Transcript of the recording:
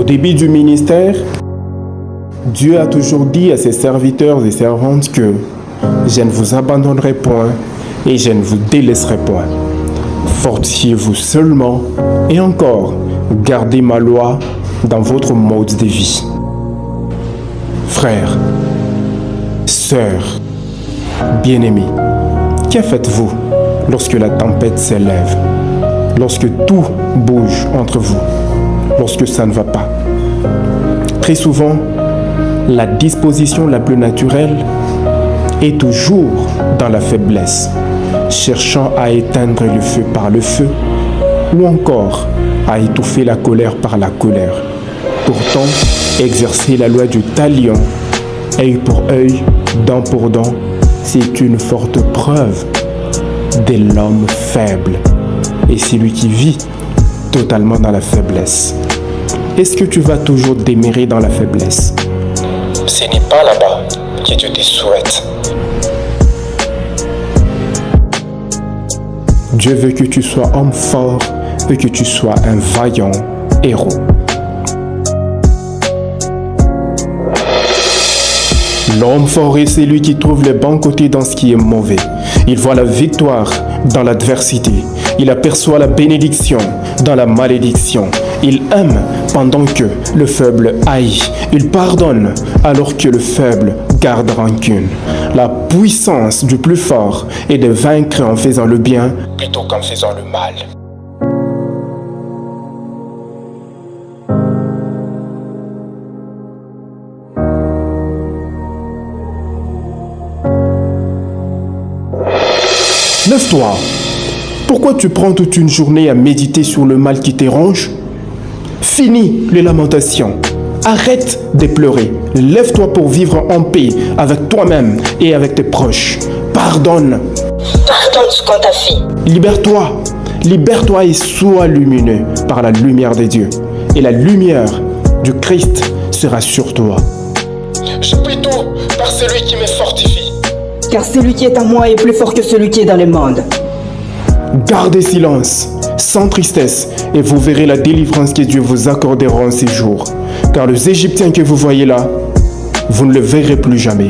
Au début du ministère, Dieu a toujours dit à ses serviteurs et servantes que je ne vous abandonnerai point et je ne vous délaisserai point. Fortifiez-vous seulement et encore, gardez ma loi dans votre mode de vie. Frères, sœurs, bien-aimés, que faites-vous lorsque la tempête s'élève, lorsque tout bouge entre vous, lorsque ça ne va pas? Très souvent, la disposition la plus naturelle est toujours dans la faiblesse, cherchant à éteindre le feu par le feu ou encore à étouffer la colère par la colère. Pourtant, exercer la loi du talion, œil pour œil, dent pour dent, c'est une forte preuve de l'homme faible et celui qui vit totalement dans la faiblesse. Est-ce que tu vas toujours demeurer dans la faiblesse? Ce n'est pas là-bas que Dieu te souhaite. Dieu veut que tu sois homme fort et que tu sois un vaillant héros. L'homme fort est celui qui trouve le bon côté dans ce qui est mauvais. Il voit la victoire dans l'adversité. Il aperçoit la bénédiction dans la malédiction. Il aime pendant que le faible haït. Il pardonne alors que le faible garde rancune. La puissance du plus fort est de vaincre en faisant le bien plutôt qu'en faisant le mal. Lève-toi. Pourquoi tu prends toute une journée à méditer sur le mal qui t'éronge? Finis les lamentations. Arrête de pleurer. Lève-toi pour vivre en paix avec toi-même et avec tes proches. Pardonne. Pardonne ce qu'on t'a fait. Libère-toi. Libère-toi et sois lumineux par la lumière de Dieu. Et la lumière du Christ sera sur toi. Je prie tout par celui qui me fortifie. Car celui qui est en moi est plus fort que celui qui est dans le monde. Gardez silence, sans tristesse, et vous verrez la délivrance que Dieu vous accordera en ces jours. Car les Égyptiens que vous voyez là, vous ne le verrez plus jamais.